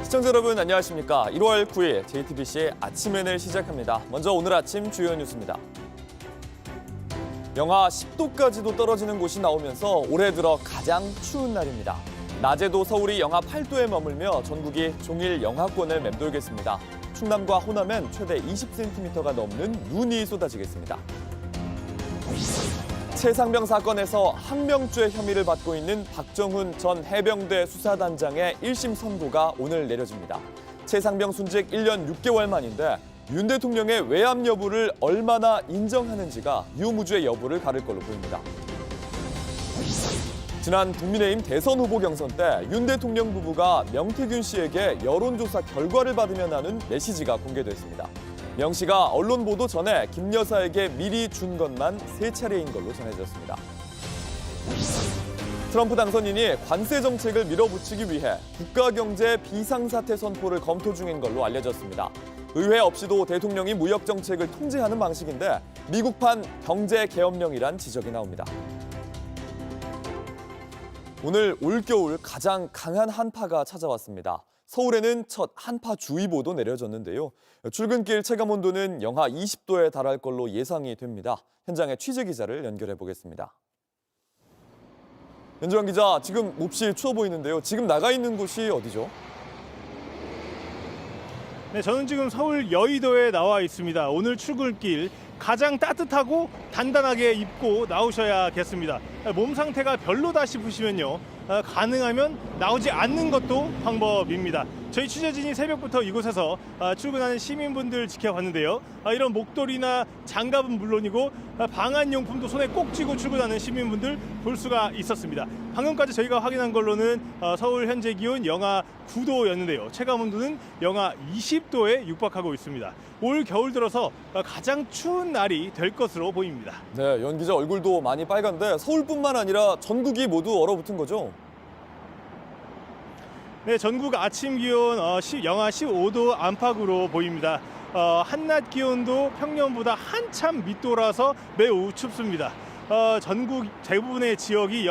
시청자 여러분 안녕하십니까. 1월 9일 JTBC의 아침엔을 시작합니다. 먼저 오늘 아침 주요 뉴스입니다. 영하 10도까지도 떨어지는 곳이 나오면서 올해 들어 가장 추운 날입니다. 낮에도 서울이 영하 8도에 머물며 전국이 종일 영하권을 맴돌겠습니다. 충남과 호남엔 최대 20cm가 넘는 눈이 쏟아지겠습니다. 최상병 사건에서 항명죄 혐의를 받고 있는 박정훈 전 해병대 수사단장의 1심 선고가 오늘 내려집니다. 최상병 순직 1년 6개월 만인데 윤 대통령의 외압 여부를 얼마나 인정하는지가 유무죄 여부를 가를 걸로 보입니다. 지난 국민의힘 대선 후보 경선 때 윤 대통령 부부가 명태균 씨에게 여론조사 결과를 받으면 하는 메시지가 공개됐습니다. 명 씨가 언론 보도 전에 김 여사에게 미리 준 것만 3차례인 걸로 전해졌습니다. 트럼프 당선인이 관세 정책을 밀어붙이기 위해 국가경제 비상사태 선포를 검토 중인 걸로 알려졌습니다. 의회 없이도 대통령이 무역 정책을 통제하는 방식인데 미국판 경제개혁령이란 지적이 나옵니다. 오늘 올겨울 가장 강한 한파가 찾아왔습니다. 서울에는 첫 한파주의보도 내려졌는데요. 출근길 체감온도는 영하 20도에 달할 걸로 예상이 됩니다. 현장에 취재기자를 연결해 보겠습니다. 연주환 기자, 지금 몹시 추워 보이는데요. 지금 나가 있는 곳이 어디죠? 네, 저는 지금 서울 여의도에 나와 있습니다. 오늘 출근길 가장 따뜻하고 단단하게 입고 나오셔야겠습니다. 몸 상태가 별로다 싶으시면요, 가능하면 나오지 않는 것도 방법입니다. 저희 취재진이 새벽부터 이곳에서 출근하는 시민분들 지켜봤는데요. 이런 목도리나 장갑은 물론이고 방한용품도 손에 꼭 쥐고 출근하는 시민분들 볼 수가 있었습니다. 방금까지 저희가 확인한 걸로는 서울 현재 기온 영하 9도였는데요. 체감온도는 영하 20도에 육박하고 있습니다. 올 겨울 들어서 가장 추운 날이 될 것으로 보입니다. 네, 연 기자 얼굴도 많이 빨간데 서울뿐만 아니라 전국이 모두 얼어붙은 거죠? 네, 전국 아침 기온 영하 15도 안팎으로 보입니다. 한낮 기온도 평년보다 한참 밑돌아서 매우 춥습니다. 전국 대부분의 지역이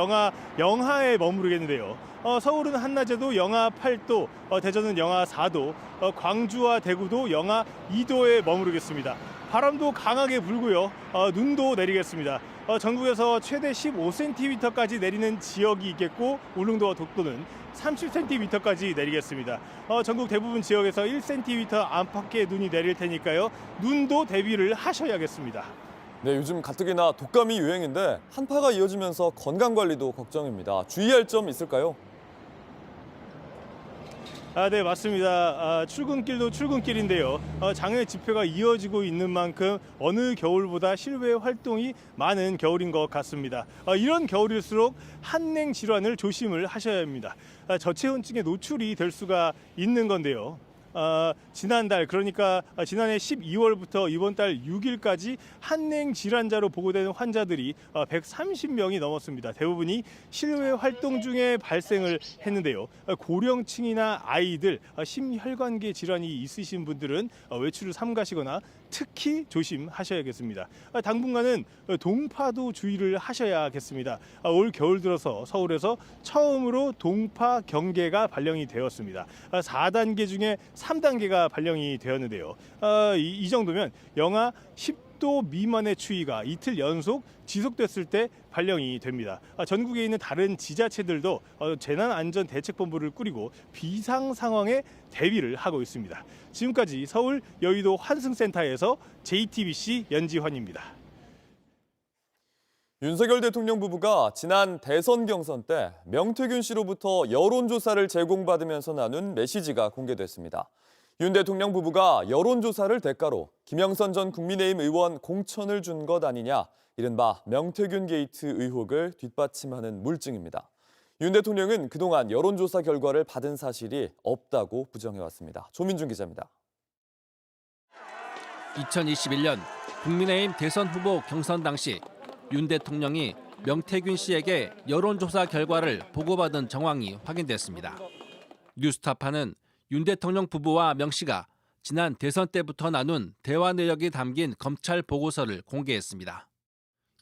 영하에 머무르겠는데요. 서울은 한낮에도 영하 8도, 대전은 영하 4도, 광주와 대구도 영하 2도에 머무르겠습니다. 바람도 강하게 불고요. 눈도 내리겠습니다. 전국에서 최대 15cm까지 내리는 지역이 있겠고 울릉도와 독도는 30cm까지 내리겠습니다. 전국 대부분 지역에서 1cm 안팎의 눈이 내릴 테니까요. 눈도 대비를 하셔야겠습니다. 네, 요즘 가뜩이나 독감이 유행인데 한파가 이어지면서 건강관리도 걱정입니다. 주의할 점 있을까요? 네, 맞습니다. 출근길도 출근길인데요. 장외 집회가 이어지고 있는 만큼 어느 겨울보다 실외 활동이 많은 겨울인 것 같습니다. 이런 겨울일수록 한냉 질환을 조심을 하셔야 합니다. 저체온증에 노출이 될 수가 있는 건데요. 지난달, 그러니까 지난해 12월부터 이번 달 6일까지 한냉 질환자로 보고되는 환자들이 130명이 넘었습니다. 대부분이 실외 활동 중에 발생을 했는데요. 고령층이나 아이들, 심혈관계 질환이 있으신 분들은 외출을 삼가시거나 특히 조심하셔야겠습니다. 당분간은 동파도 주의를 하셔야겠습니다. 올 겨울 들어서 서울에서 처음으로 동파 경계가 발령이 되었습니다. 4단계 중에 3단계가 발령이 되었는데요. 이 정도면 영하 10도 미만의 추위가 이틀 연속 지속됐을 때 발령이 됩니다. 전국에 있는 다른 지자체들도 재난안전대책본부를 꾸리고 비상 상황에 대비를 하고 있습니다. 지금까지 서울 여의도 환승센터에서 JTBC 연지환입니다. 윤석열 대통령 부부가 지난 대선 경선 때 명태균 씨로부터 여론조사를 제공받으면서 나눈 메시지가 공개됐습니다. 윤 대통령 부부가 여론조사를 대가로 김영선 전 국민의힘 의원 공천을 준 것 아니냐, 이른바 명태균 게이트 의혹을 뒷받침하는 물증입니다. 윤 대통령은 그동안 여론조사 결과를 받은 사실이 없다고 부정해왔습니다. 조민준 기자입니다. 2021년 국민의힘 대선 후보 경선 당시 윤 대통령이 명태균 씨에게 여론조사 결과를 보고받은 정황이 확인됐습니다. 뉴스타파는 윤 대통령 부부와 명 씨가 지난 대선 때부터 나눈 대화 내역이 담긴 검찰 보고서를 공개했습니다.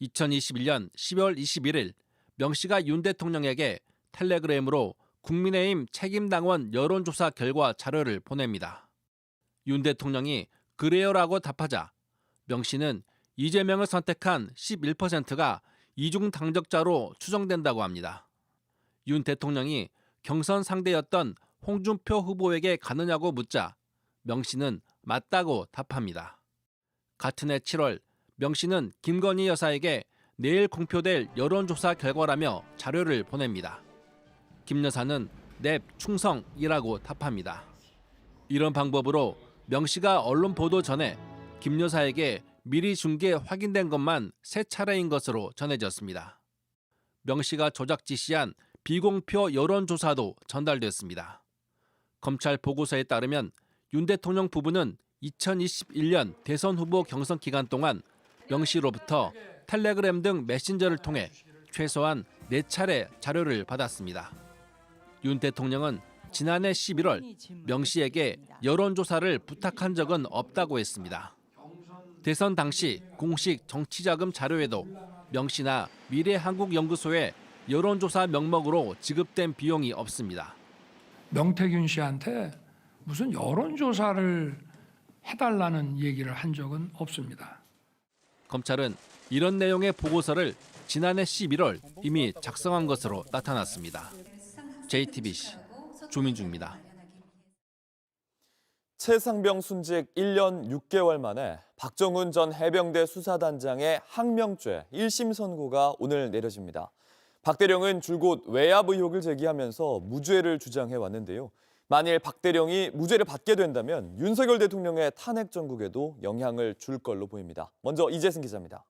2021년 10월 21일 명 씨가 윤 대통령에게 텔레그램으로 국민의힘 책임당원 여론조사 결과 자료를 보냅니다. 윤 대통령이 그래요라고 답하자 명 씨는 이재명을 선택한 11%가 이중 당적자로 추정된다고 합니다. 윤 대통령이 경선 상대였던 홍준표 후보에게 가느냐고 묻자 명 씨는 맞다고 답합니다. 같은 해 7월 명 씨는 김건희 여사에게 내일 공표될 여론조사 결과라며 자료를 보냅니다. 김 여사는 넵 충성이라고 답합니다. 이런 방법으로 명 씨가 언론 보도 전에 김 여사에게 미리 준 게 확인된 것만 3차례인 것으로 전해졌습니다. 명 씨가 조작 지시한 비공표 여론조사도 전달됐습니다. 검찰 보고서에 따르면 윤 대통령 부부는 2021년 대선 후보 경선 기간 동안 명 씨로부터 텔레그램 등 메신저를 통해 최소한 4차례 자료를 받았습니다. 윤 대통령은 지난해 11월 명 씨에게 여론조사를 부탁한 적은 없다고 했습니다. 대선 당시 공식 정치자금 자료에도 명 씨나 미래한국연구소에 여론조사 명목으로 지급된 비용이 없습니다. 명태균 씨한테 무슨 여론조사를 해달라는 얘기를 한 적은 없습니다. 검찰은 이런 내용의 보고서를 지난해 11월 이미 작성한 것으로 나타났습니다. JTBC 조민주입니다. 최상병 순직 1년 6개월 만에 박정훈 전 해병대 수사단장의 항명죄 1심 선고가 오늘 내려집니다. 박 대령은 줄곧 외압 의혹을 제기하면서 무죄를 주장해 왔는데요. 만일 박 대령이 무죄를 받게 된다면 윤석열 대통령의 탄핵 정국에도 영향을 줄 걸로 보입니다. 먼저 이재승 기자입니다.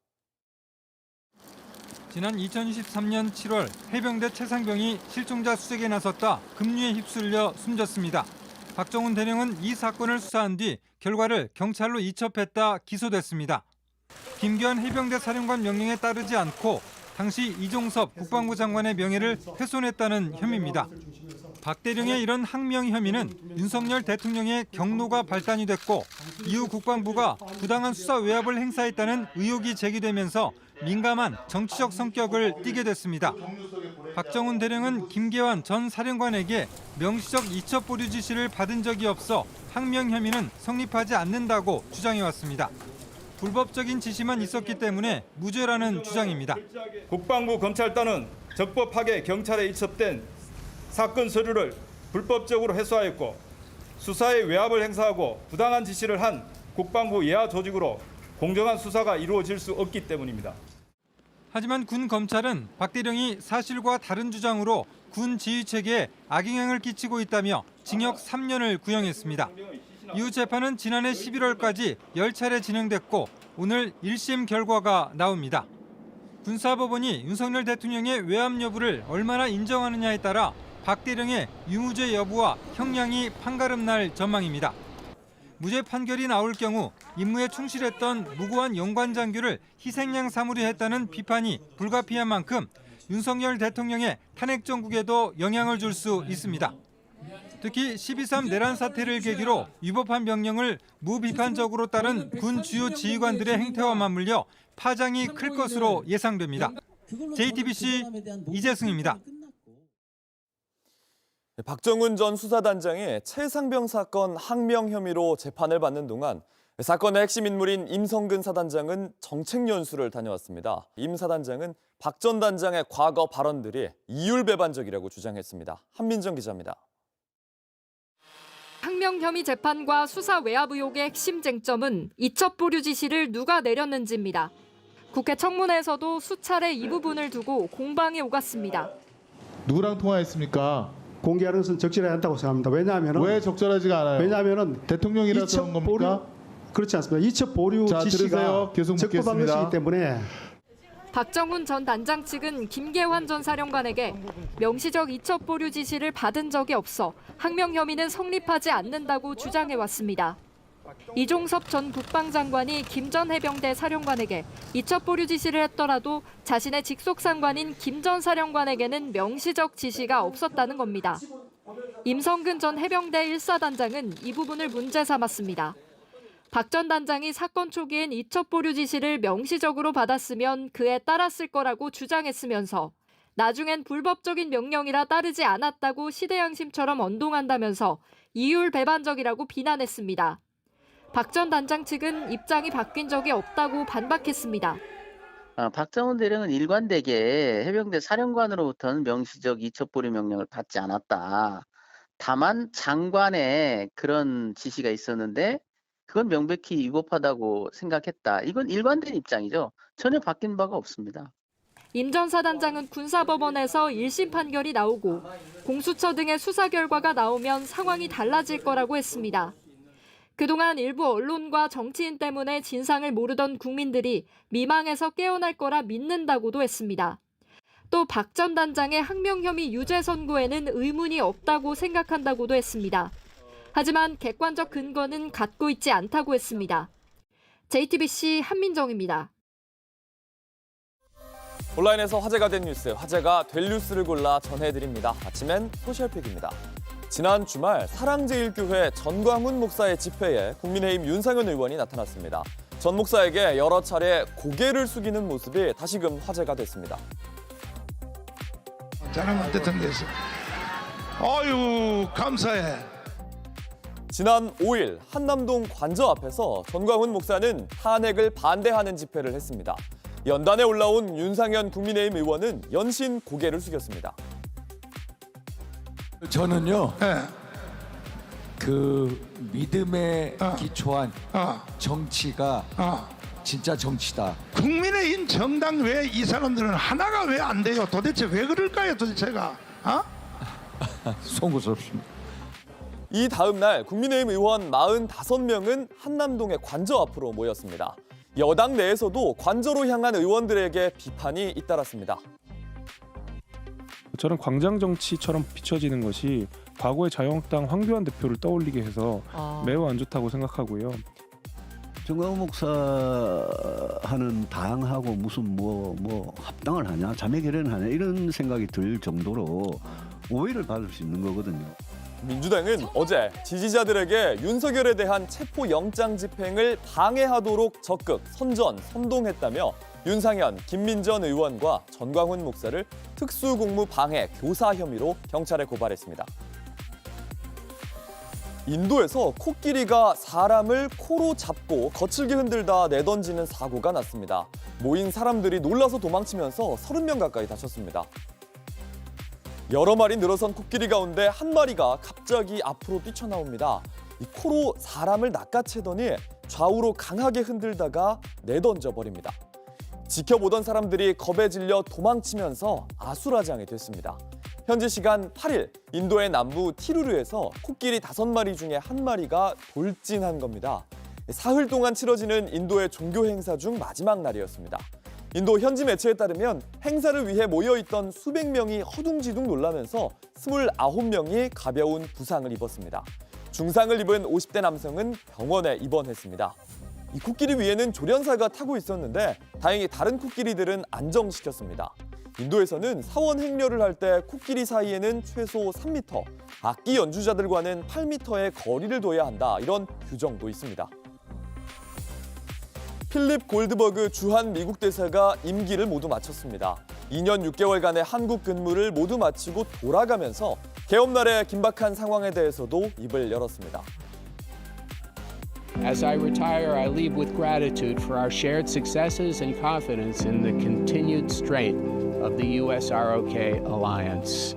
지난 2023년 7월 해병대 최상병이 실종자 수색에 나섰다 급류에 휩쓸려 숨졌습니다. 박정훈 대령은 이 사건을 수사한 뒤 결과를 경찰로 이첩했다 기소됐습니다. 김기환 해병대 사령관 명령에 따르지 않고 당시 이종섭 국방부 장관의 명예를 훼손했다는 혐의입니다. 박 대령의 이런 항명 혐의는 윤석열 대통령의 경로가 발단이 됐고 이후 국방부가 부당한 수사 외압을 행사했다는 의혹이 제기되면서 민감한 정치적 성격을 띠게 됐습니다. 박정훈 대령은 김계환 전 사령관에게 명시적 이첩 보류 지시를 받은 적이 없어 항명 혐의는 성립하지 않는다고 주장해왔습니다. 불법적인 지시만 있었기 때문에 무죄라는 주장입니다. 국방부 검찰단은 적법하게 경찰에 이첩된 사건 서류를 불법적으로 회수하였고 수사에 외압을 행사하고 부당한 지시를 한 국방부 예하 조직으로 공정한 수사가 이루어질 수 없기 때문입니다. 하지만 군 검찰은 박 대령이 사실과 다른 주장으로 군 지휘체계에 악영향을 끼치고 있다며 징역 3년을 구형했습니다. 이후 재판은 지난해 11월까지 10차례 진행됐고 오늘 1심 결과가 나옵니다. 군사법원이 윤석열 대통령의 외압 여부를 얼마나 인정하느냐에 따라 박 대령의 유무죄 여부와 형량이 판가름 날 전망입니다. 무죄 판결이 나올 경우 임무에 충실했던 무고한 영관장교를 희생양 삼으려 했다는 비판이 불가피한 만큼 윤석열 대통령의 탄핵 정국에도 영향을 줄 수 있습니다. 특히 12.3 내란 사태를 계기로 위법한 명령을 무비판적으로 따른 군 주요 지휘관들의 행태와 맞물려 파장이 클 것으로 예상됩니다. JTBC 이재승입니다. 박정훈 전 수사단장이 최상병 사건 항명 혐의로 재판을 받는 동안 사건의 핵심 인물인 임성근 사단장은 정책 연수를 다녀왔습니다. 임 사단장은 박 전 단장의 과거 발언들이 이율배반적이라고 주장했습니다. 한민정 기자입니다. 항명 혐의 재판과 수사 외압 의혹의 핵심 쟁점은 이첩 보류 지시를 누가 내렸는지입니다. 국회 청문회에서도 수차례 이 부분을 두고 공방이 오갔습니다. 누구랑 통화했습니까? 공개하는 것은 적절하지 않다고 생각합니다. 왜냐하면 왜 적절하지가 않아요? 왜냐하면 대통령이라서 그런 겁니까? 그렇지 않습니다. 이첩 보류 자, 지시가 들으세요. 계속 적법한 묻겠습니다. 것이기 때문에 박정훈 전 단장 측은 김계환 전 사령관에게 명시적 이첩 보류 지시를 받은 적이 없어 항명 혐의는 성립하지 않는다고 주장해왔습니다. 이종섭 전 국방장관이 김 전 해병대 사령관에게 이첩 보류 지시를 했더라도 자신의 직속 상관인 김 전 사령관에게는 명시적 지시가 없었다는 겁니다. 임성근 전 해병대 1사단장은 이 부분을 문제 삼았습니다. 박 전 단장이 사건 초기엔 이첩 보류 지시를 명시적으로 받았으면 그에 따랐을 거라고 주장했으면서 나중엔 불법적인 명령이라 따르지 않았다고 시대양심처럼 언동한다면서 이율배반적이라고 비난했습니다. 박 전 단장 측은 입장이 바뀐 적이 없다고 반박했습니다. 박정훈 대령은 일관되게 해병대 사령관으로부터는 명시적 이첩보류 명령을 받지 않았다. 다만 장관의 그런 지시가 있었는데 그건 명백히 위법하다고 생각했다. 이건 일관된 입장이죠. 전혀 바뀐 바가 없습니다. 임 전 사단장은 군사법원에서 1심 판결이 나오고 공수처 등의 수사 결과가 나오면 상황이 달라질 거라고 했습니다. 그동안 일부 언론과 정치인 때문에 진상을 모르던 국민들이 미망에서 깨어날 거라 믿는다고도 했습니다. 또 박 전 단장의 항명 혐의 유죄 선고에는 의문이 없다고 생각한다고도 했습니다. 하지만 객관적 근거는 갖고 있지 않다고 했습니다. JTBC 한민정입니다. 온라인에서 화제가 된 뉴스, 화제가 될 뉴스를 골라 전해드립니다. 아침엔 소셜픽입니다. 지난 주말 사랑제일교회 전광훈 목사의 집회에 국민의힘 윤상현 의원이 나타났습니다. 전 목사에게 여러 차례 고개를 숙이는 모습이 다시금 화제가 됐습니다. 잘하면 됐던 데서 아유 감사해. 지난 5일 한남동 관저 앞에서 전광훈 목사는 탄핵을 반대하는 집회를 했습니다. 연단에 올라온 윤상현 국민의힘 의원은 연신 고개를 숙였습니다. 저는요, 네. 그 믿음에 기초한 정치가 진짜 정치다. 국민의힘 정당 왜 이 사람들은 하나가 왜 안 돼요? 도대체 왜 그럴까요? 도대체가 송구스럽습니다. 이 다음 날 국민의힘 의원 45명은 한남동의 관저 앞으로 모였습니다. 여당 내에서도 관저로 향한 의원들에게 비판이 잇따랐습니다. 저는 광장 정치처럼 비춰지는 것이 과거의 자유한국당 황교안 대표를 떠올리게 해서 매우 안 좋다고 생각하고요. 전광훈 목사하는 당하고 무슨 뭐 합당을 하냐, 자매 결연을 하냐 이런 생각이 들 정도로 오해를 받을 수 있는 거거든요. 민주당은 어제 지지자들에게 윤석열에 대한 체포영장 집행을 방해하도록 적극 선동했다며 윤상현, 김민전 의원과 전광훈 목사를 특수공무 방해, 교사 혐의로 경찰에 고발했습니다. 인도에서 코끼리가 사람을 코로 잡고 거칠게 흔들다 내던지는 사고가 났습니다. 모인 사람들이 놀라서 도망치면서 30명 가까이 다쳤습니다. 여러 마리 늘어선 코끼리 가운데 한 마리가 갑자기 앞으로 뛰쳐나옵니다. 이 코로 사람을 낚아채더니 좌우로 강하게 흔들다가 내던져 버립니다. 지켜보던 사람들이 겁에 질려 도망치면서 아수라장이 됐습니다. 현지 시간 8일 인도의 남부 티루르에서 코끼리 5마리 중에 한 마리가 돌진한 겁니다. 사흘 동안 치러지는 인도의 종교 행사 중 마지막 날이었습니다. 인도 현지 매체에 따르면 행사를 위해 모여있던 수백 명이 허둥지둥 놀라면서 29명이 가벼운 부상을 입었습니다. 중상을 입은 50대 남성은 병원에 입원했습니다. 이 코끼리 위에는 조련사가 타고 있었는데 다행히 다른 코끼리들은 안정시켰습니다. 인도에서는 사원 행렬을 할 때 코끼리 사이에는 최소 3m, 악기 연주자들과는 8m의 거리를 둬야 한다. 이런 규정도 있습니다. 필립 골드버그 주한 미국 대사가 임기를 모두 마쳤습니다. 2년 6개월간의 한국 근무를 모두 마치고 돌아가면서 개업날의 긴박한 상황에 대해서도 입을 열었습니다. As I retire, I leave with gratitude for our shared successes and confidence in the continued strength of the US-ROK alliance.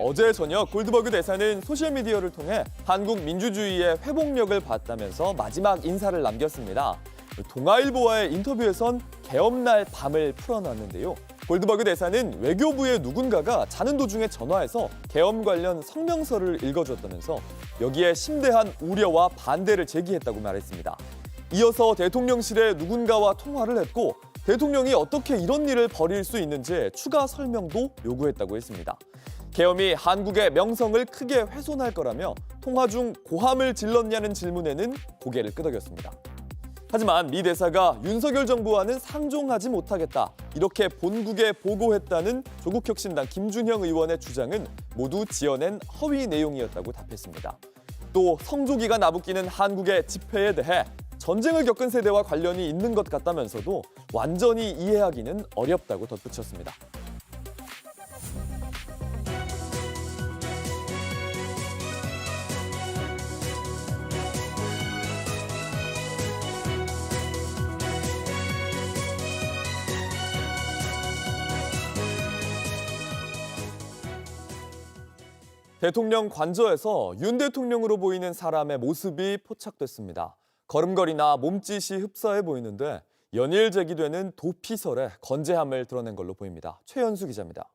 어제 저녁 골드버그 대사는 소셜미디어를 통해 한국 민주주의의 회복력을 봤다면서 마지막 인사를 남겼습니다. 동아일보와의 인터뷰에선 개업날 밤을 풀어놨는데요. 골드버그 대사는 외교부의 누군가가 자는 도중에 전화해서 계엄 관련 성명서를 읽어줬다면서 여기에 심대한 우려와 반대를 제기했다고 말했습니다. 이어서 대통령실에 누군가와 통화를 했고 대통령이 어떻게 이런 일을 벌일 수 있는지 추가 설명도 요구했다고 했습니다. 계엄이 한국의 명성을 크게 훼손할 거라며 통화 중 고함을 질렀냐는 질문에는 고개를 끄덕였습니다. 하지만 미 대사가 윤석열 정부와는 상종하지 못하겠다 이렇게 본국에 보고했다는 조국혁신당 김준형 의원의 주장은 모두 지어낸 허위 내용이었다고 답했습니다. 또 성조기가 나부끼는 한국의 집회에 대해 전쟁을 겪은 세대와 관련이 있는 것 같다면서도 완전히 이해하기는 어렵다고 덧붙였습니다. 대통령 관저에서 윤 대통령으로 보이는 사람의 모습이 포착됐습니다. 걸음걸이나 몸짓이 흡사해 보이는데 연일 제기되는 도피설의 건재함을 드러낸 걸로 보입니다. 최연수 기자입니다.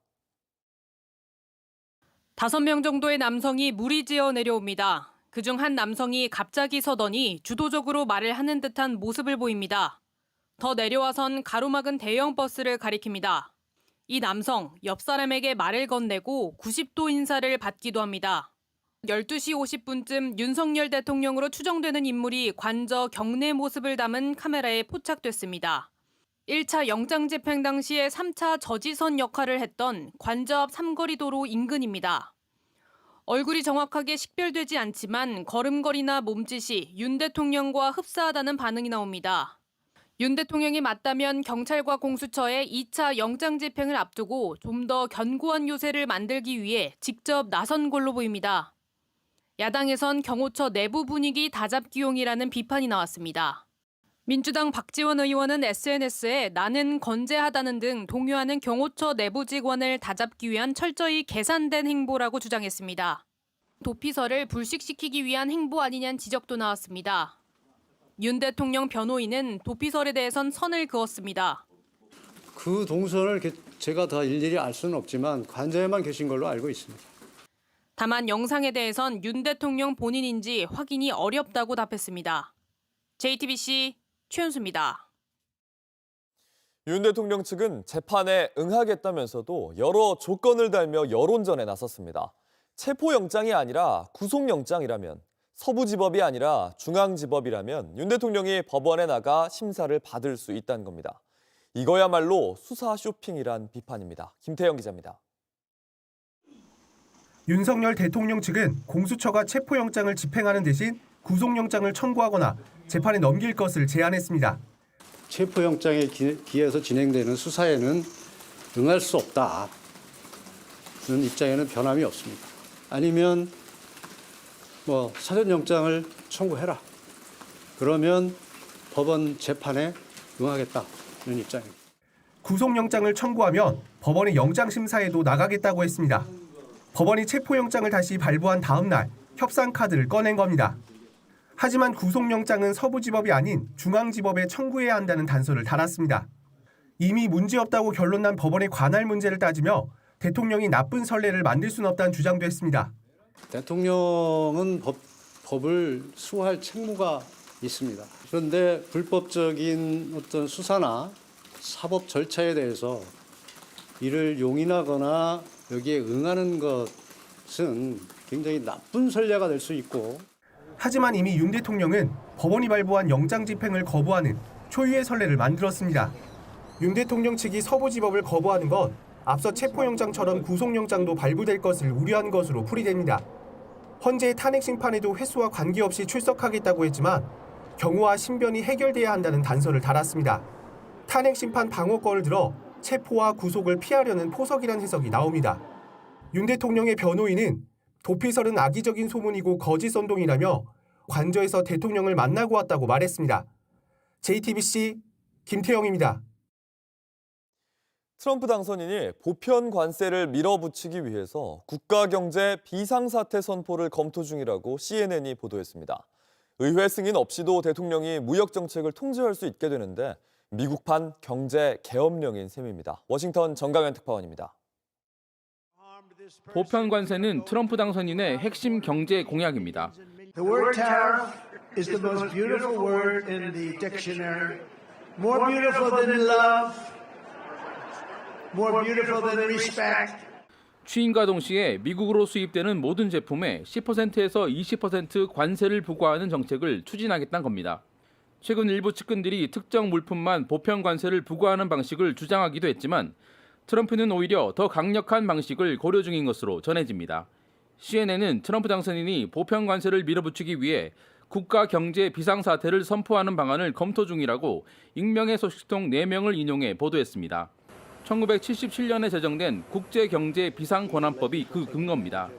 5명 정도의 남성이 무리지어 내려옵니다. 그중 한 남성이 갑자기 서더니 주도적으로 말을 하는 듯한 모습을 보입니다. 더 내려와선 가로막은 대형 버스를 가리킵니다. 이 남성, 옆 사람에게 말을 건네고 90도 인사를 받기도 합니다. 12시 50분쯤 윤석열 대통령으로 추정되는 인물이 관저 경내 모습을 담은 카메라에 포착됐습니다. 1차 영장 집행 당시에 3차 저지선 역할을 했던 관저 앞 삼거리 도로 인근입니다. 얼굴이 정확하게 식별되지 않지만 걸음걸이나 몸짓이 윤 대통령과 흡사하다는 반응이 나옵니다. 윤 대통령이 맞다면 경찰과 공수처에 2차 영장 집행을 앞두고 좀 더 견고한 요새를 만들기 위해 직접 나선 걸로 보입니다. 야당에선 경호처 내부 분위기 다잡기용이라는 비판이 나왔습니다. 민주당 박지원 의원은 SNS에 나는 건재하다는 등 동요하는 경호처 내부 직원을 다잡기 위한 철저히 계산된 행보라고 주장했습니다. 도피설을 불식시키기 위한 행보 아니냐는 지적도 나왔습니다. 윤 대통령 변호인은 도피설에 대해선 선을 그었습니다. 그 동선을 제가 다 일일이 알 수는 없지만 관저에만 계신 걸로 알고 있습니다. 다만 영상에 대해선 윤 대통령 본인인지 확인이 어렵다고 답했습니다. JTBC 최연수입니다. 윤 대통령 측은 재판에 응하겠다면서도 여러 조건을 달며 여론전에 나섰습니다. 체포영장이 아니라 구속영장이라면, 서부지법이 아니라 중앙지법이라면 윤 대통령이 법원에 나가 심사를 받을 수 있다는 겁니다. 이거야말로 수사 쇼핑이란 비판입니다. 김태영 기자입니다. 윤석열 대통령 측은 공수처가 체포영장을 집행하는 대신 구속영장을 청구하거나 재판에 넘길 것을 제안했습니다. 체포영장에 기해서 진행되는 수사에는 응할 수 없다는 입장에는 변함이 없습니다. 아니면 사전영장을 청구해라. 그러면 법원 재판에 응하겠다는 입장입니다. 구속영장을 청구하면 법원의 영장심사에도 나가겠다고 했습니다. 법원이 체포영장을 다시 발부한 다음 날 협상 카드를 꺼낸 겁니다. 하지만 구속영장은 서부지법이 아닌 중앙지법에 청구해야 한다는 단서를 달았습니다. 이미 문제없다고 결론난 법원의 관할 문제를 따지며 대통령이 나쁜 선례를 만들 수는 없다는 주장도 했습니다. 대통령은 법을 수호할 책무가 있습니다. 그런데 불법적인 어떤 수사나 사법 절차에 대해서 이를 용인하거나 여기에 응하는 것은 굉장히 나쁜 선례가 될 수 있고, 하지만 이미 윤 대통령은 법원이 발부한 영장 집행을 거부하는 초유의 선례를 만들었습니다. 윤 대통령 측이 서부지법을 거부하는 건 앞서 체포영장처럼 구속영장도 발부될 것을 우려한 것으로 풀이됩니다. 헌재의 탄핵 심판에도 횟수와 관계없이 출석하겠다고 했지만 경호와 신변이 해결돼야 한다는 단서를 달았습니다. 탄핵 심판 방어권을 들어 체포와 구속을 피하려는 포석이란 해석이 나옵니다. 윤 대통령의 변호인은 도피설은 악의적인 소문이고 거짓 선동이라며 관저에서 대통령을 만나고 왔다고 말했습니다. JTBC 김태영입니다. 트럼프 당선인이 보편 관세를 밀어붙이기 위해서 국가경제 비상사태 선포를 검토 중이라고 CNN이 보도했습니다. 의회 승인 없이도 대통령이 무역정책을 통제할 수 있게 되는데 미국판 경제 계엄령인 셈입니다. 워싱턴 정강현 특파원입니다. 보편 관세는 트럼프 당선인의 핵심 경제 공약입니다. The word tariff is the most beautiful word in the dictionary. More beautiful than love. More beautiful than respect. 취임과 동시에 미국으로 수입되는 모든 제품에 10%에서 20% 관세를 부과하는 정책을 추진하겠다는 겁니다. 최근 일부 측근들이 특정 물품만 보편 관세를 부과하는 방식을 주장하기도 했지만 트럼프는 오히려 더 강력한 방식을 고려 중인 것으로 전해집니다. CNN은 트럼프 당선인이 보편 관세를 밀어붙이기 위해 국가 경제 비상사태를 선포하는 방안을 검토 중이라고 익명의 소식통 4명을 인용해 보도했습니다. 1977년에 제정된 국제경제비상권한법이 그 근거입니다.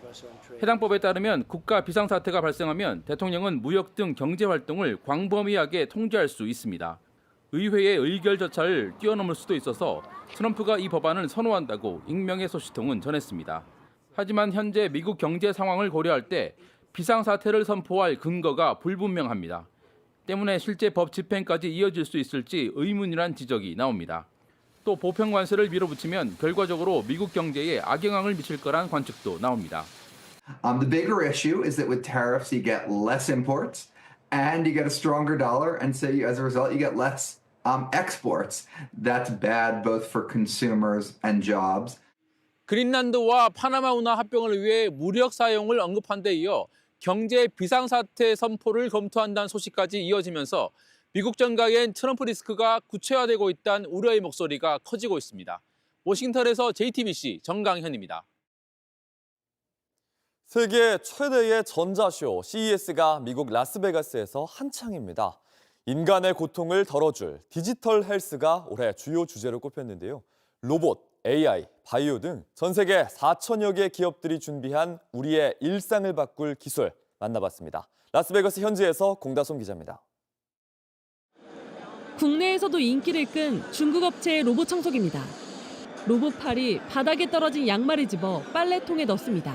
해당 법에 따르면 국가 비상사태가 발생하면 대통령은 무역 등 경제활동을 광범위하게 통제할 수 있습니다. 의회의 의결 절차를 뛰어넘을 수도 있어서 트럼프가 이 법안을 선호한다고 익명의 소식통은 전했습니다. 하지만 현재 미국 경제 상황을 고려할 때 비상사태를 선포할 근거가 불분명합니다. 때문에 실제 법 집행까지 이어질 수 있을지 의문이란 지적이 나옵니다. 또 보편 관세를 밀어붙이면 결과적으로 미국 경제에 악영향을 미칠 거란 관측도 나옵니다. The bigger issue is that with tariffs you get less imports and you get a stronger dollar, and so as a result you get less exports. That's bad both for consumers and jobs. 그린란드와 파나마 운하 합병을 위해 무력 사용을 언급한 데 이어 경제 비상사태 선포를 검토한다는 소식까지 이어지면서 미국 정가엔 트럼프 리스크가 구체화되고 있다는 우려의 목소리가 커지고 있습니다. 워싱턴에서 JTBC 정강현입니다. 세계 최대의 전자쇼 CES가 미국 라스베가스에서 한창입니다. 인간의 고통을 덜어줄 디지털 헬스가 올해 주요 주제로 꼽혔는데요. 로봇, AI, 바이오 등 전 세계 4천여 개 기업들이 준비한 우리의 일상을 바꿀 기술 만나봤습니다. 라스베가스 현지에서 공다솜 기자입니다. 국내에서도 인기를 끈 중국 업체의 로봇 청소기입니다. 로봇팔이 바닥에 떨어진 양말을 집어 빨래통에 넣습니다.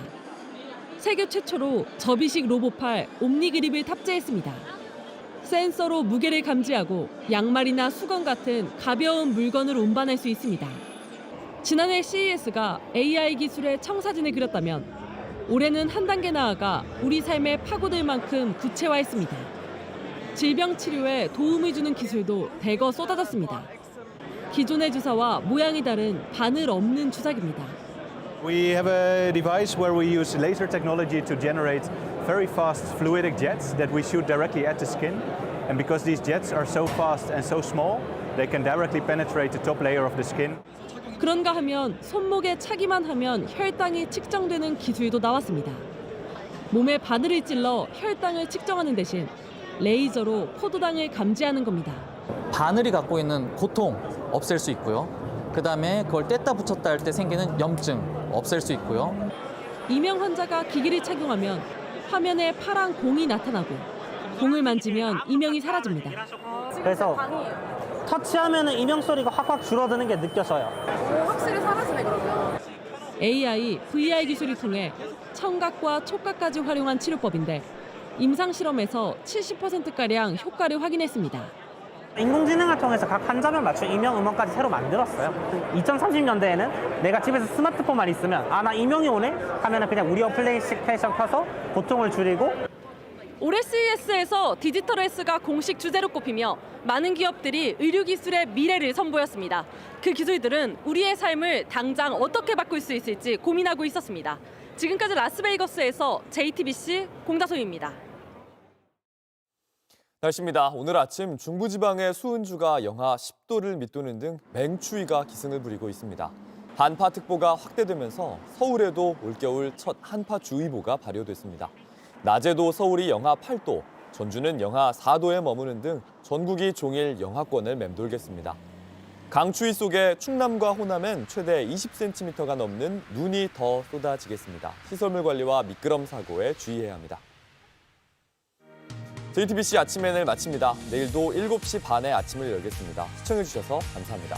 세계 최초로 접이식 로봇팔 옴니그립을 탑재했습니다. 센서로 무게를 감지하고 양말이나 수건 같은 가벼운 물건을 운반할 수 있습니다. 지난해 CES가 AI 기술의 청사진을 그렸다면 올해는 한 단계 나아가 우리 삶에 파고들 만큼 구체화했습니다. 질병 치료에 도움을 주는 기술도 대거 쏟아졌습니다. 기존의 주사와 모양이 다른 바늘 없는 주사기입니다. We have a device where we use laser technology to generate very fast fluidic jets that we shoot directly at the skin. And because these jets are so fast and so small, they can directly penetrate the top layer of the skin. 그런가 하면 손목에 차기만 하면 혈당이 측정되는 기술도 나왔습니다. 몸에 바늘을 찔러 혈당을 측정하는 대신 레이저로 포도당을 감지하는 겁니다. 바늘이 갖고 있는 고통 없앨 수 있고요. 그다음에 그걸 뗐다 붙였다 할 때 생기는 염증 없앨 수 있고요. 이명 환자가 기기를 착용하면 화면에 파란 공이 나타나고 공을 만지면 이명이 사라집니다. 그래서 터치하면 이명 소리가 확확 줄어드는 게 느껴져요. 확실히 사라지네 그러면. AI, VR 기술을 통해 청각과 촉각까지 활용한 치료법인데 임상 실험에서 70%가량 효과를 확인했습니다. 인공지능을 통해서 각 환자별 맞춘 이명 음원까지 새로 만들었어요. 2030년대에는 내가 집에서 스마트폰만 있으면 나 이명이 오네? 하면 그냥 우리 어플리케이션 켜서 고통을 줄이고. 올해 CES에서 디지털 헬스가 공식 주제로 꼽히며 많은 기업들이 의료기술의 미래를 선보였습니다. 그 기술들은 우리의 삶을 당장 어떻게 바꿀 수 있을지 고민하고 있었습니다. 지금까지 라스베이거스에서 JTBC 공다솜입니다. 날씨입니다. 오늘 아침 중부지방의 수은주가 영하 10도를 밑도는 등 맹추위가 기승을 부리고 있습니다. 한파특보가 확대되면서 서울에도 올겨울 첫 한파주의보가 발효됐습니다. 낮에도 서울이 영하 8도, 전주는 영하 4도에 머무는 등 전국이 종일 영하권을 맴돌겠습니다. 강추위 속에 충남과 호남엔 최대 20cm가 넘는 눈이 더 쏟아지겠습니다. 시설물 관리와 미끄럼 사고에 주의해야 합니다. JTBC 아침 N을 마칩니다. 내일도 7시 반에 아침을 열겠습니다. 시청해주셔서 감사합니다.